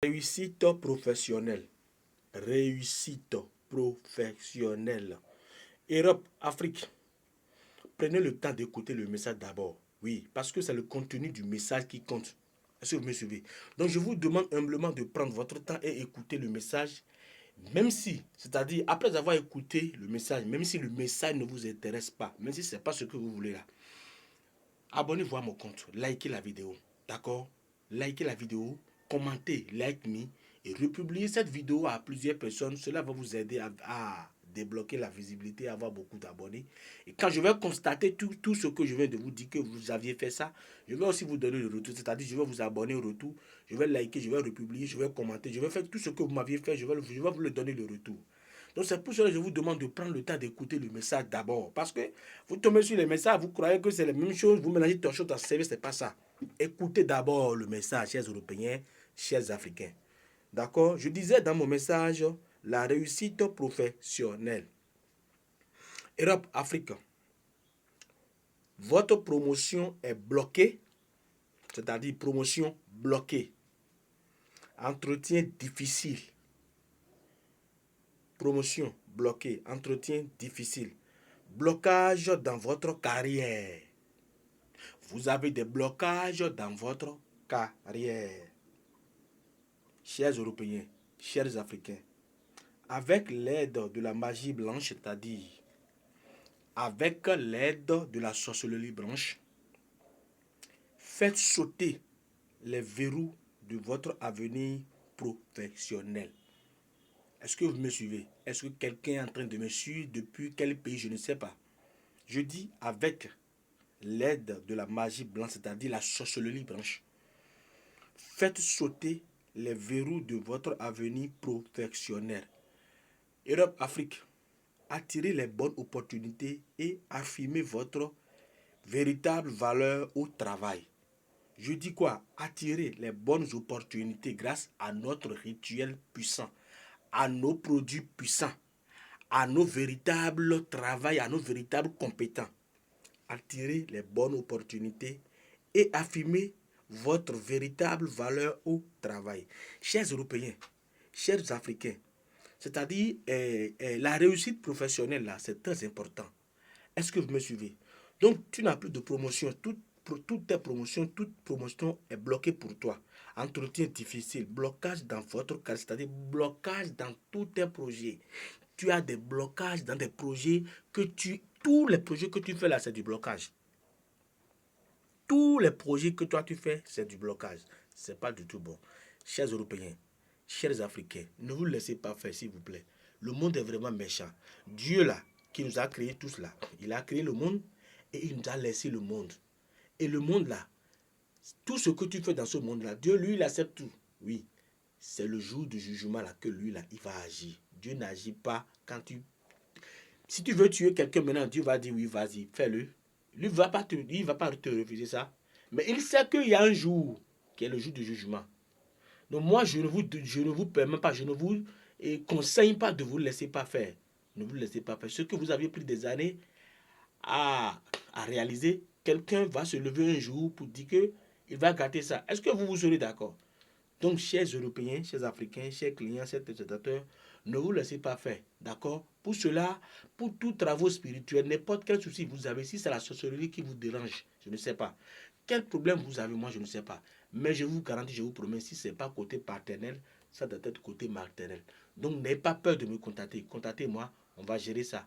Réussite professionnelle. Réussite professionnelle. Europe, Afrique. Prenez le temps d'écouter le message d'abord. Oui, parce que c'est le contenu du message qui compte. Est-ce que vous me suivez? Donc je vous demande humblement de prendre votre temps et écouter le message, même si, c'est-à-dire après avoir écouté le message, même si le message ne vous intéresse pas, même si ce n'est pas ce que vous voulez là, abonnez-vous à mon compte, likez la vidéo, d'accord? Likez la vidéo, commentez, like me et republiez cette vidéo à plusieurs personnes. Cela va vous aider à débloquer la visibilité, à avoir beaucoup d'abonnés. Et quand je vais constater tout ce que je viens de vous dire que vous aviez fait ça, je vais aussi vous donner le retour. C'est-à-dire, je vais vous abonner au retour, je vais liker, je vais republier, je vais commenter, je vais faire tout ce que vous m'aviez fait, je vais vous le donner le retour. Donc c'est pour cela que je vous demande de prendre le temps d'écouter le message d'abord. Parce que vous tombez sur les messages, vous croyez que c'est la même chose, vous mélangez ton chose à service, ce n'est pas ça. Écoutez d'abord le message, chers Européens, chers Africains. D'accord? Je disais dans mon message, la réussite professionnelle. Europe, Afrique. Votre promotion est bloquée, c'est-à-dire promotion bloquée. Entretien difficile. Promotion bloquée. Entretien difficile. Blocage dans votre carrière. Vous avez des blocages dans votre carrière. Chers Européens, chers Africains, avec l'aide de la magie blanche, c'est-à-dire avec l'aide de la sorcellerie blanche, faites sauter les verrous de votre avenir professionnel. Est-ce que vous me suivez? Est-ce que quelqu'un est en train de me suivre depuis quel pays? Je ne sais pas. Je dis avec l'aide de la magie blanche, c'est-à-dire la sorcellerie blanche. Faites sauter les verrous de votre avenir professionnel. Europe, Afrique, attirez les bonnes opportunités et affirmez votre véritable valeur au travail. Je dis quoi? Attirer les bonnes opportunités grâce à notre rituel puissant, à nos produits puissants, à nos véritables travails, à nos véritables compétences. Attirer les bonnes opportunités et affirmer votre véritable valeur au travail. Chers Européens, chers Africains, c'est-à-dire la réussite professionnelle, là, c'est très important. Est-ce que vous me suivez? Donc, tu n'as plus de promotion. Toute promotion est bloquée pour toi. Entretien difficile, blocage dans votre cas, c'est-à-dire blocage dans tous tes projets. Tu as des blocages dans des projets tous les projets que tu fais là, c'est du blocage. Tous les projets que toi tu fais, c'est du blocage. C'est pas du tout bon. Chers Européens, chers Africains, ne vous laissez pas faire, s'il vous plaît. Le monde est vraiment méchant. Dieu là, qui nous a créés tous là, il a créé le monde et il nous a laissé le monde. Et le monde là, tout ce que tu fais dans ce monde là, Dieu lui, il accepte tout. Oui, c'est le jour du jugement là que lui là, il va agir. Dieu n'agit pas quand tu... Si tu veux tuer quelqu'un maintenant, Dieu va dire oui, vas-y, fais-le. Lui, il va pas te refuser ça. Mais il sait qu'il y a un jour qui est le jour du jugement. Donc moi, je ne vous permets pas, je ne vous conseille pas de vous laisser pas faire. Ne vous laissez pas faire. Ce que vous avez pris des années à réaliser, quelqu'un va se lever un jour pour dire qu'il va gâter ça. Est-ce que vous serez d'accord? Donc, chers Européens, chers Africains, chers clients, chers téléspectateurs, ne vous laissez pas faire, d'accord? Pour cela, pour tous travaux spirituels, n'importe quel souci vous avez, si c'est la sorcellerie qui vous dérange, je ne sais pas. Quel problème vous avez, moi, je ne sais pas. Mais je vous garantis, je vous promets, si ce n'est pas côté paternel, ça doit être côté maternel. Donc, n'ayez pas peur de me contacter. Contactez-moi, on va gérer ça.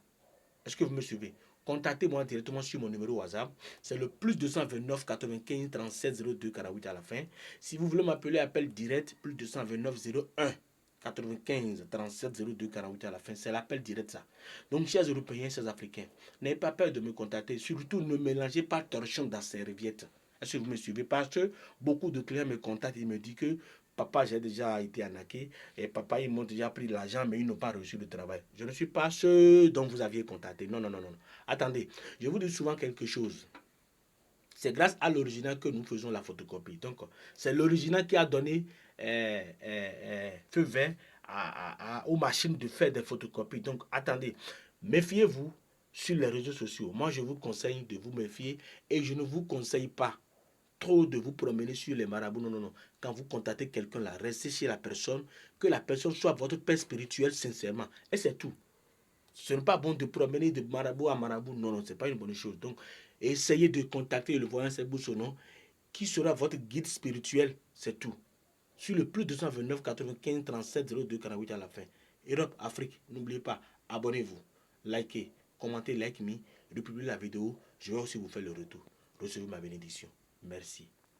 Est-ce que vous me suivez? Contactez-moi directement sur mon numéro WhatsApp. C'est le plus 229 95 37 02 48 à la fin. Si vous voulez m'appeler, appel direct, plus 229 01 95 37 02 48 à la fin. C'est l'appel direct ça. Donc, chers Européens, chers Africains, n'ayez pas peur de me contacter. Surtout, ne mélangez pas torchon dans serviettes. Est-ce que vous me suivez? Parce que beaucoup de clients me contactent et me disent que papa, j'ai déjà été arnaqué et papa, ils m'ont déjà pris l'argent, mais ils n'ont pas reçu le travail. Je ne suis pas ceux dont vous aviez contacté. Non, non, non, non. Attendez, je vous dis souvent quelque chose. C'est grâce à l'original que nous faisons la photocopie. Donc, c'est l'original qui a donné feu vert aux machines de faire des photocopies. Donc, attendez, méfiez-vous sur les réseaux sociaux. Moi, je vous conseille de vous méfier et je ne vous conseille pas trop de vous promener sur les marabouts. Non, non, non. Quand vous contactez quelqu'un là, restez chez la personne, que la personne soit votre père spirituel sincèrement. Et c'est tout. Ce n'est pas bon de promener de marabout à marabout. Non, non, ce n'est pas une bonne chose. Donc, essayez de contacter le voyant Sebou-Sono, qui sera votre guide spirituel. C'est tout. Sur le plus 229 95 37 02 48 à la fin. Europe, Afrique, n'oubliez pas, abonnez-vous, likez, commentez, like me, republiez la vidéo. Je vais aussi vous faire le retour. Recevez ma bénédiction. Merci.